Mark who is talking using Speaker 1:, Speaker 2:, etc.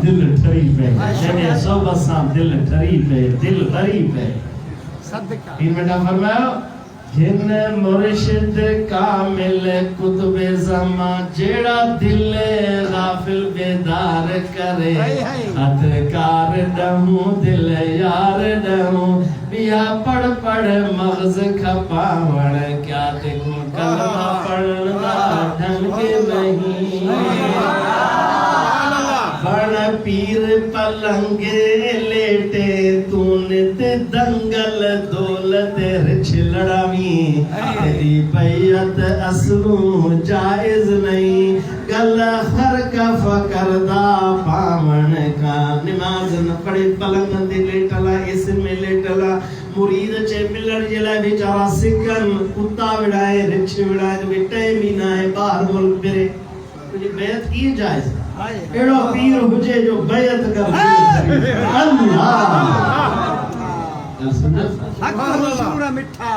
Speaker 1: दिल ठरी पे जने सोबत सां दिल ठरी पे दिल भरी पे
Speaker 2: सदका
Speaker 1: फिर बेटा फरमायो जिन मुर्शिद कामिल कुतुबे ज़मा जेड़ा दिल गाफिल बेदार करे अदकार दहूं दिल यार दहूं बिया पढ़ पढ़ मगज खपावण क्या देखूं कलमा पढ़ना ढंग नहीं बड़ पीर पलंगे लेटे तू नित दंगल दौलत रिछ लड़ावी तेरी बैयत असलू जायज नहीं गल हर का फकरदा पावण का नमाज न पढ़े पलंग ते लेटला इसमें लेटला मुरीद चे मिलण जे लाइ बेचारा सिकन कुत्ता विड़ाए रिछ विड़ाए तो टाइम ही ना है बाहर मुल्क फिरे तुझे बैत की जायज एड़ो पीर हुजे जो बैत कर अल्लाह
Speaker 2: हक मंसूर मिठा